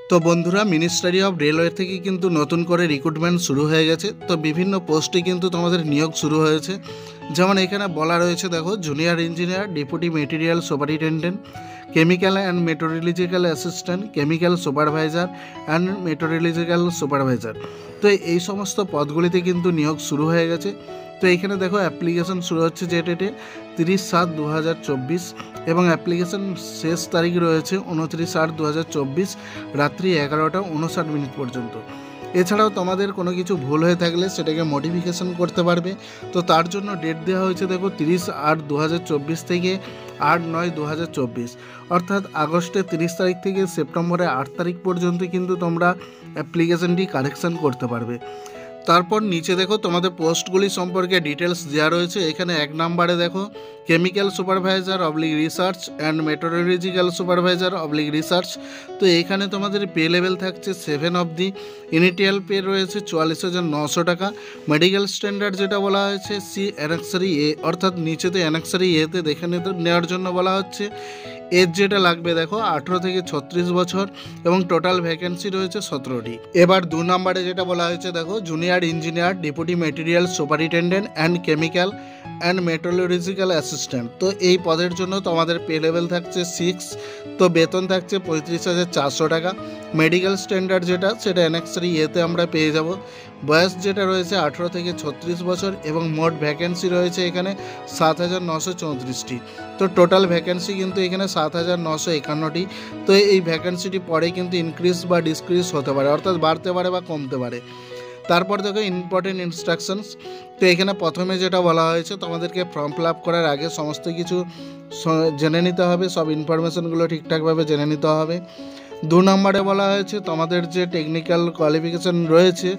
তো বন্ধুরা, ministry of railway থেকে কিন্তু নতুন করে রিক্রুটমেন্ট শুরু হয়ে গেছে। তো বিভিন্ন পোস্টে কিন্তু তোমাদের নিয়োগ শুরু হয়েছে। যেমন এখানে বলা রয়েছে, দেখো, junior engineer, deputy material superintendent, chemical and metallurgical assistant, chemical supervisor and metallurgical supervisor. তো এই সমস্ত পদগুলিতে কিন্তু নিয়োগ শুরু হয়ে গেছে। তো এইখানে দেখো অ্যাপ্লিকেশন শুরু হচ্ছে যে ডেটে 30/7/2024 এবং অ্যাপ্লিকেশন শেষ তারিখ রয়েছে 29/8/2024 রাত্রি 11:59 পর্যন্ত। এছাড়াও তোমাদের কোনো কিছু ভুল হয়ে থাকলে সেটাকে মডিফিকেশন করতে পারবে। তো তার জন্য ডেট দেওয়া হয়েছে, দেখো, 30/8/2024 থেকে 8/9/2024, অর্থাৎ আগস্টের 30 তারিখ থেকে সেপ্টেম্বরের 8 তারিখ পর্যন্ত কিন্তু তোমরা অ্যাপ্লিকেশনটি কারেকশন করতে পারবে। তারপর নিচে দেখো তোমাদের পোস্টগুলি সম্পর্কে ডিটেলস দেওয়া রয়েছে। এখানে 1 নম্বরে দেখো chemical supervisor research and metallurgical supervisor research. তো এখানে তোমাদের পে লেভেল থাকছে 7 অবধি। ইনিটিয়াল পে রয়েছে 44,900 টাকা। মেডিকেল স্ট্যান্ডার্ড যেটা বলা হয়েছে সি অ্যানেক্সারি এ, অর্থাৎ নিচেতে অ্যানেক্সারি এতে দেখে নেওয়ার জন্য বলা হচ্ছে। এজ যেটা লাগবে, দেখো, 18 থেকে 36 বছর এবং টোটাল ভ্যাকেন্সি রয়েছে 17টি। এবার 2 নম্বরে যেটা বলা হয়েছে, দেখো, junior engineer, deputy material superintendent and chemical and metallurgical assistant. তো এই পদের জন্য তোমাদের পে লেভেল থাকছে 6। তো বেতন থাকছে 35,400 টাকা। মেডিকেল স্ট্যান্ডার্ড যেটা, সেটা অ্যানেক্সারি এতে আমরা পেয়ে যাব। বয়স যেটা রয়েছে 18 থেকে 36 বছর এবং মোট ভ্যাকেন্সি রয়েছে এখানে 7,934টি। তো টোটাল ভ্যাকেন্সি কিন্তু এখানে 7,951টি। তো এই ভ্যাকেন্সিটি পরে কিন্তু ইনক্রিজ বা ডিসক্রিজ হতে পারে, অর্থাৎ বাড়তে পারে বা কমতে পারে। তারপর দেখো ইম্পর্টেন্ট ইনস্ট্রাকশনস। তো এখানে প্রথমে যেটা বলা হয়েছে, তোমাদেরকে ফর্ম ফিল আপ করার আগে সমস্ত কিছু জেনে নিতে হবে, সব ইনফরমেশনগুলো ঠিকঠাকভাবে জেনে নিতে হবে। 2 নম্বরে বলা হয়েছে তোমাদের যে টেকনিক্যাল কোয়ালিফিকেশন রয়েছে,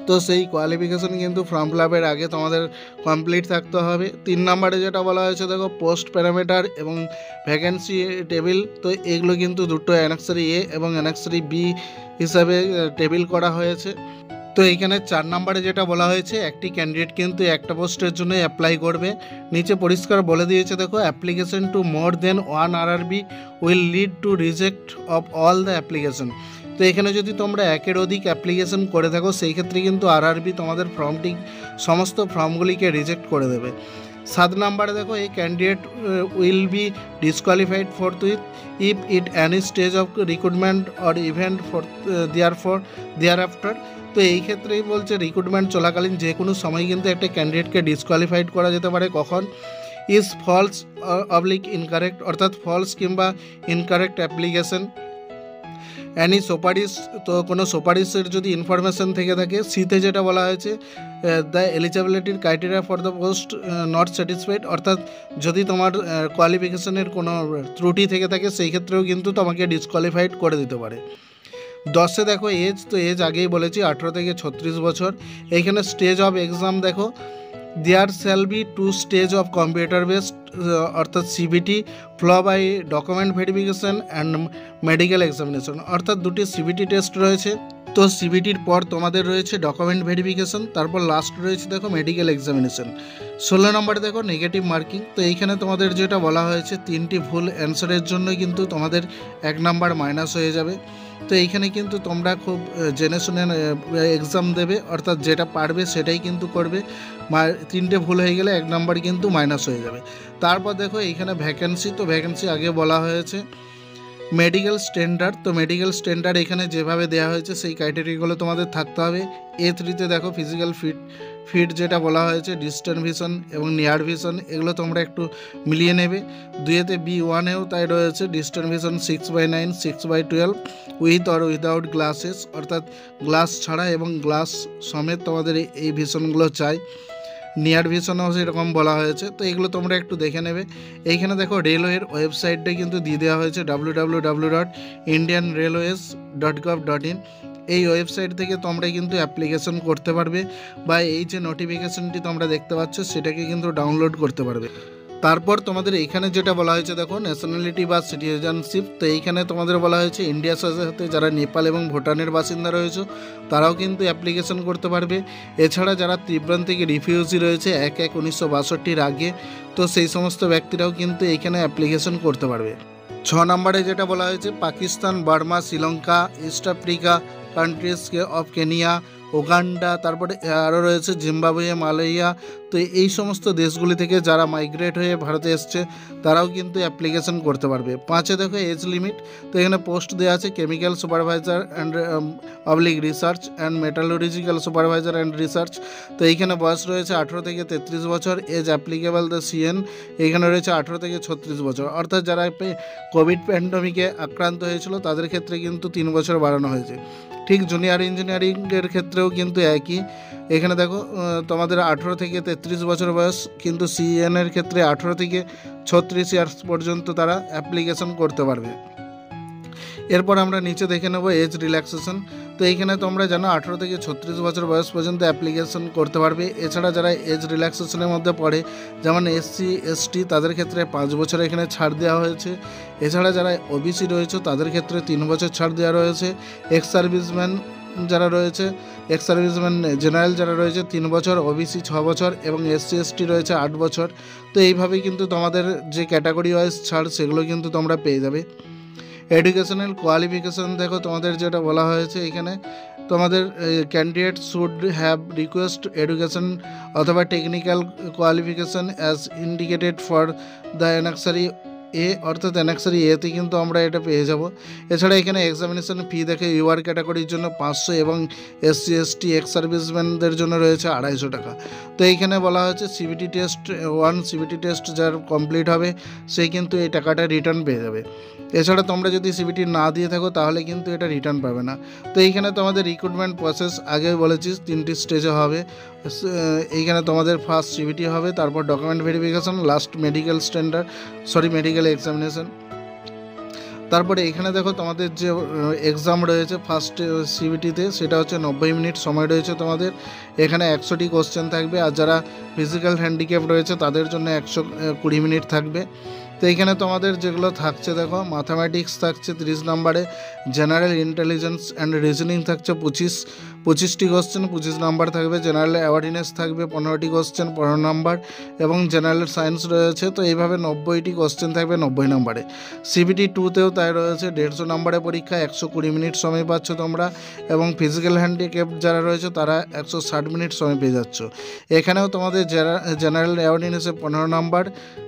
তো সেই কোয়ালিফিকেশন কিন্তু ফর্ম ফিল আপের আগে তোমাদের কমপ্লিট থাকতে হবে। 3 নম্বরে যেটা বলা হয়েছে, দেখো, পোস্ট প্যারামিটার এবং ভ্যাকেন্সি টেবিল। তো এগুলো কিন্তু দুটো অ্যানেক্সারি এ এবং অ্যানেক্সারি বি হিসাবে টেবিল করা হয়েছে। তো এইখানে 4 নম্বরে যেটা বলা হয়েছে, একটি ক্যান্ডিডেট কিন্তু একটা পোস্টের জন্য অ্যাপ্লাই করবে। নিচে পরিষ্কার বলে দিয়েছে, দেখো, application to more than 1 RRB will lead to reject of all the application. তো এখানে যদি তোমরা একের অধিক অ্যাপ্লিকেশন করে থাকো, সেই ক্ষেত্রে কিন্তু RRB তোমাদের সমস্ত ফর্মগুলিকে রিজেক্ট করে দেবে। 7 নম্বরে দেখো, এই candidate will be disqualified for if it any stage of recruitment or event for thereafter. তো এই ক্ষেত্রেই বলছে, রিক্রুটমেন্ট চলাকালীন যে কোনো সময় কিন্তু একটা ক্যান্ডিডেটকে ডিসকোয়ালিফাইড করা যেতে পারে। কখন? ইজ ফলস ইনকারেক্ট, অর্থাৎ ফলস কিংবা ইনকারেক্ট অ্যাপ্লিকেশন, অ্যানি সুপারিশ। তো কোনো সুপারিশের যদি ইনফরমেশন থেকে থাকে। সিতে যেটা বলা হয়েছে, দ্য এলিজিবিলিটির criteria for the post not satisfied, অর্থাৎ যদি তোমার কোয়ালিফিকেশনের কোনো ত্রুটি থেকে থাকে, সেই ক্ষেত্রেও কিন্তু তোমাকে ডিসকোয়ালিফাইড করে দিতে পারে। 10-এ দেখো এজ, তো এজ আগেই বলেছি 18 থেকে 36 বছর। এইখানে স্টেজ অফ এক্সাম দেখো, there shall be 2 stage of computer based, অর্থাৎ CBT, follow by document verification and medical examination, অর্থাৎ 2টি সিবিটি টেস্ট রয়েছে। তো সিবিটির পর তোমাদের রয়েছে ডকুমেন্ট ভেরিফিকেশন, তারপর লাস্ট রয়েছে, দেখো, মেডিকেল এক্সামিনেশন। 16 নম্বরে দেখো নেগেটিভ মার্কিং। তো এইখানে তোমাদের যেটা বলা হয়েছে, 3টি ভুল অ্যান্সারের জন্য কিন্তু তোমাদের 1 নাম্বার মাইনাস হয়ে যাবে। তো এইখানে কিন্তু তোমরা খুব জেনে শুনে এক্সাম দেবে, অর্থাৎ যেটা পারবে সেটাই কিন্তু করবে। 3টে ভুল হয়ে গেলে 1 নাম্বার কিন্তু মাইনাস হয়ে যাবে। তারপর দেখো এইখানে ভ্যাকেন্সি। তো ভ্যাকেন্সি আগে বলা হয়েছে। মেডিকেল স্ট্যান্ডার্ড, তো মেডিকেল স্ট্যান্ডার্ড এখানে যেভাবে দেওয়া হয়েছে সেই ক্রাইটেরিয়াগুলো তোমাদের থাকতে হবে। A3-তে দেখো ফিজিক্যাল ফিট যেটা বলা হয়েছে, ডিস্টেন্স ভিশন এবং নিয়ার ভিশন, এগুলো তোমরা একটু মিলিয়ে নেবে। 2-এতে B1-এও তাই রয়েছে, distance vision 6/9, 6/12 with or without glasses, অর্থাৎ গ্লাস ছাড়া এবং গ্লাস সমেত তোমাদের এই ভিশনগুলো চাই। নিয়ার ভিশনও সেরকম বলা হয়েছে। তো এগুলো তোমরা একটু দেখে নেবে। এইখানে দেখো রেলওয়ের ওয়েবসাইটটা কিন্তু দিয়ে দেওয়া হয়েছে, www.indianrailways.gov.in। এই ওয়েবসাইট থেকে তোমরা কিন্তু অ্যাপ্লিকেশন করতে পারবে, বা এই যে নোটিফিকেশনটি তোমরা দেখতে পাচ্ছ সেটাকে কিন্তু ডাউনলোড করতে পারবে। তারপর তোমাদের এইখানে যেটা বলা হয়েছে, দেখো, ন্যাশনালিটি বা সিটিজেনশিপ। তো এইখানে তোমাদের বলা হয়েছে ইন্ডিয়ার সাথে যারা নেপাল এবং ভুটানের বাসিন্দা রয়েছে তারাও কিন্তু অ্যাপ্লিকেশন করতে পারবে। এছাড়া যারা ত্রিপুরা থেকে রিফিউজি রয়েছে 1/1/1962 আগে, তো সেই সমস্ত ব্যক্তিরাও কিন্তু এইখানে অ্যাপ্লিকেশন করতে পারবে। নম্বরে যেটা বলা হয়েছে Pakistan, Burma, Sri Lanka, east Africa countries of Kenya, Uganda, তারপরে আরও রয়েছে জিম্বাবুয়ে, মালয়েশিয়া। তো এই সমস্ত দেশগুলি থেকে যারা মাইগ্রেট হয়ে ভারতে এসছে তারাও কিন্তু অ্যাপ্লিকেশন করতে পারবে। 5 দেখো এজ লিমিট, তো এখানে পোস্ট দেওয়া আছে chemical supervisor and public research and metallurgical supervisor and research. তো এইখানে বয়স রয়েছে 18 থেকে 33 বছর। এজ অ্যাপ্লিকেবল দ্য সিএন, এখানে রয়েছে 18 থেকে 36 বছর। অর্থাৎ যারা কোভিড প্যান্ডেমিকে আক্রান্ত হয়েছিল তাদের ক্ষেত্রে কিন্তু 3 বছর বাড়ানো হয়েছে। ঠিক জুনিয়র ইঞ্জিনিয়ারিংয়ের ক্ষেত্রেও কিন্তু একই। এখানে দেখো তোমাদের 18 থেকে 33 বছর বয়স, কিন্তু সিএনের ক্ষেত্রে 18 থেকে 36 ইয়ার্স পর্যন্ত তারা অ্যাপ্লিকেশন করতে পারবে। এরপর আমরা নিচে দেখে নেব এজ রিল্যাক্সেশন। তো এইখানে তোমরা জানো 18 থেকে 36 বছর বয়স পর্যন্ত অ্যাপ্লিকেশন করতে পারবে। এছাড়া যারা এজ রিল্যাক্সেশনের মধ্যে পড়ে যেমন এসসি এসটি তাদের ক্ষেত্রে 5 বছর এখানে ছাড় দেওয়া হয়েছে। এছাড়া যারা ওবিসি রয়েছে তাদের ক্ষেত্রে 3 বছর ছাড় দেওয়া রয়েছে। এক্স সার্ভিসম্যান যারা রয়েছে, এক্স সার্ভিসম্যান জেনারেল যারা রয়েছে 3 বছর, ওবিসি 6 বছর এবং এসসি এসটি রয়েছে 8 বছর। তো এইভাবেই কিন্তু তোমাদের যে ক্যাটাগরি ওয়াইজ ছাড় সেগুলো কিন্তু তোমরা পেয়ে যাবে। এডুকেশনাল কোয়ালিফিকেশান দেখো তোমাদের যেটা বলা হয়েছে এখানে, তোমাদের candidate should have request education অথবা technical qualification as indicated for the annexure A, অর্থাৎ অ্যানেক্সারি এতে কিন্তু আমরা এটা পেয়ে যাব। এছাড়া এখানে এক্সামিনেশন ফি দেখে ইউআর ক্যাটাগরির জন্য 500 এবং এসসি এসটি এক্স সার্ভিসম্যানদের জন্য রয়েছে 250 টাকা। তো এইখানে বলা হয়েছে সিবিটি টেস্ট 1, সিবিটি টেস্ট যার কমপ্লিট হবে সে কিন্তু এই টাকাটা রিটার্ন পেয়ে যাবে। এছাড়া তোমরা যদি সিবিটি না দিয়ে থাকো তাহলে কিন্তু এটা রিটার্ন পাবে না। তো এইখানে তোমাদের রিক্রুটমেন্ট প্রসেস আগে বলেছি 3টি স্টেজে হবে। এইখানে তোমাদের ফার্স্ট সিবিটি হবে, তারপর document verification, last medical examination. তারপরে এখানে দেখো তোমাদের যে এক্সাম রয়েছে ফার্স্ট সিবিটিতে সেটা হচ্ছে 90 মিনিট সময় রয়েছে তোমাদের। এখানে 100টি কোশ্চেন থাকবে, আর যারা ফিজিক্যাল হ্যান্ডিক্যাপ রয়েছে তাদের জন্য 120 মিনিট থাকবে। তো এইখানে তোমাদের যেগুলো থাকছে দেখো, ম্যাথামেটিক্স থাকছে 30 নম্বরে, জেনারেল ইন্টেলিজেন্স অ্যান্ড রিজনিং থাকছে 25টি কোশ্চেন 25 নাম্বার থাকবে, জেনারেল অ্যাওয়ারনেস থাকবে 15টি কোশ্চেন 15 নাম্বার এবং জেনারেল সায়েন্স রয়েছে। তো এইভাবে 90টি কোশ্চেন থাকবে 90 নম্বরে। সিবিটি 2তেও তাই রয়েছে, 150 নম্বরের পরীক্ষা, 120 মিনিট সময় পাচ্ছ তোমরা, এবং ফিজিক্যাল হ্যান্ডিক্যাপ যারা রয়েছে তারা 160 মিনিট সময় পেয়ে যাচ্ছ। এখানেও তোমাদের জেনারেল অ্যাওয়ারনেসে 15 নাম্বার,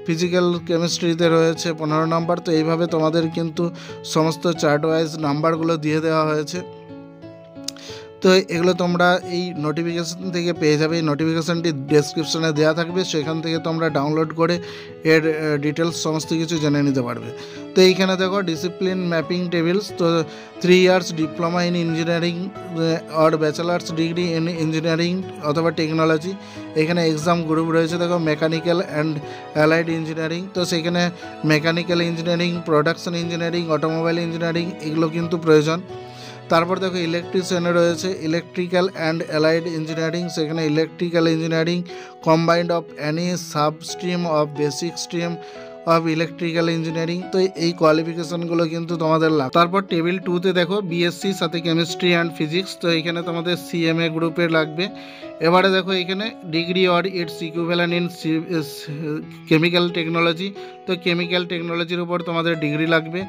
ফিজিক্যাল কেমিস্ট্রিতে রয়েছে 15 নাম্বার। তো এইভাবে তোমাদের কিন্তু সমস্ত চার্ট ওয়াইজ নাম্বারগুলো দিয়ে দেওয়া হয়েছে। তো এগুলো তোমরা এই নোটিফিকেশান থেকে পেয়ে যাবে। এই নোটিফিকেশানটি ডেসক্রিপশনে দেওয়া থাকবে, সেখান থেকে তোমরা ডাউনলোড করে এর ডিটেলস সমস্ত কিছু জেনে নিতে পারবে। তো এইখানে দেখো ডিসিপ্লিন ম্যাপিং টেবিলস। তো 3 years diploma in engineering or bachelors degree in engineering অথবা টেকনোলজি। এখানে এক্সাম গ্রুপ রয়েছে দেখো, মেকানিক্যাল অ্যান্ড অ্যালাইড ইঞ্জিনিয়ারিং। তো সেখানে mechanical engineering, production engineering, automobile engineering এগুলো কিন্তু প্রয়োজন। তারপর দেখো ইলেকট্রিশিয়ানে রয়েছে ইলেকট্রিক্যাল অ্যান্ড অ্যালাইড ইঞ্জিনিয়ারিং। সেখানে electrical engineering combined of any sub stream of basic stream of electrical engineering. তো এই কোয়ালিফিকেশানগুলো কিন্তু তোমাদের লাগবে। তারপর টেবিল 2তে দেখো বিএসসি সাথে কেমিস্ট্রি অ্যান্ড ফিজিক্স। তো এখানে তোমাদের সিএমএ গ্রুপের লাগবে। এবারে দেখো এখানে degree or its equivalent in chemical technology. তো কেমিক্যাল টেকনোলজির উপর তোমাদের ডিগ্রি লাগবে।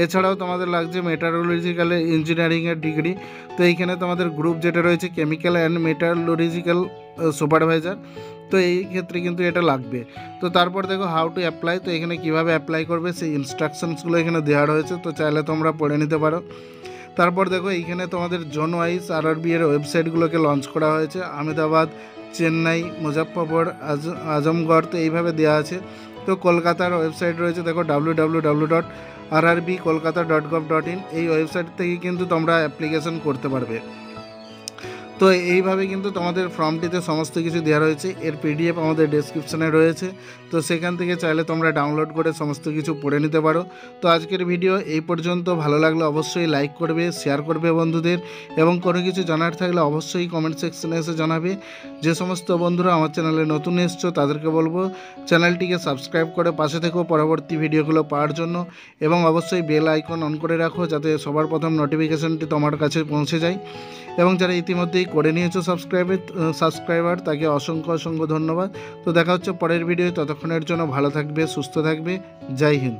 এছাড়াও তোমাদের লাগছে মেটারোলজিক্যাল ইঞ্জিনিয়ারিংয়ের ডিগ্রি। তো এইখানে তোমাদের গ্রুপ যেটা রয়েছে কেমিক্যাল অ্যান্ড মেটারোলজিক্যাল সুপারভাইজার। তো এই ক্ষেত্রে কিন্তু এটা লাগবে। তো তারপর দেখো হাউ টু অ্যাপ্লাই। তো এখানে কীভাবে অ্যাপ্লাই করবে সেই ইনস্ট্রাকশনসগুলো এখানে দেওয়া রয়েছে, তো চাইলে তোমরা পড়ে নিতে পারো। তারপর দেখো এইখানে তোমাদের জোন ওয়াইজ আরআরবি এর ওয়েবসাইটগুলোকে লঞ্চ করা হয়েছে, আহমেদাবাদ, চেন্নাই, মুজফ্ফরপুর, আজমগড়। তো এইভাবে দেওয়া আছে। তো কলকাতার ওয়েবসাইট রয়েছে দেখো www.rrbkolkata.gov.in। এই ওয়েবসাইট থেকে কিন্তু তোমরা অ্যাপ্লিকেশন করতে পারবে। তো এইভাবে কিন্তু তোমাদের ফর্মটিতে সমস্ত কিছু দেওয়া রয়েছে। এর পিডিএফ আমাদের ডেসক্রিপশনে রয়েছে, তো সেখান থেকে চাইলে তোমরা ডাউনলোড করে সমস্ত কিছু পড়ে নিতে পারো। তো আজকের ভিডিও এই পর্যন্ত। ভালো লাগলে অবশ্যই লাইক করবে, শেয়ার করবে বন্ধুদের, এবং কোনো কিছু জানার থাকলে অবশ্যই কমেন্ট সেকশনে এসে জানাবে। যে সমস্ত বন্ধুরা আমার চ্যানেলে নতুন এসছো তাদেরকে বলবো চ্যানেলটিকে সাবস্ক্রাইব করে পাশে থেকেও পরবর্তী ভিডিওগুলো পাওয়ার জন্য, এবং অবশ্যই বেল আইকন অন করে রাখো যাতে সবার প্রথম নোটিফিকেশনটি তোমার কাছে পৌঁছে যায়। এবং যারা ইতিমধ্যেই করে নিয়েছো সাবস্ক্রাইবার তাকে অসংখ্য ধন্যবাদ। তো দেখা হচ্ছে পরের ভিডিও। ততক্ষণের জন্য ভালো থাকবে, সুস্থ থাকবে। জয় হিন্দ।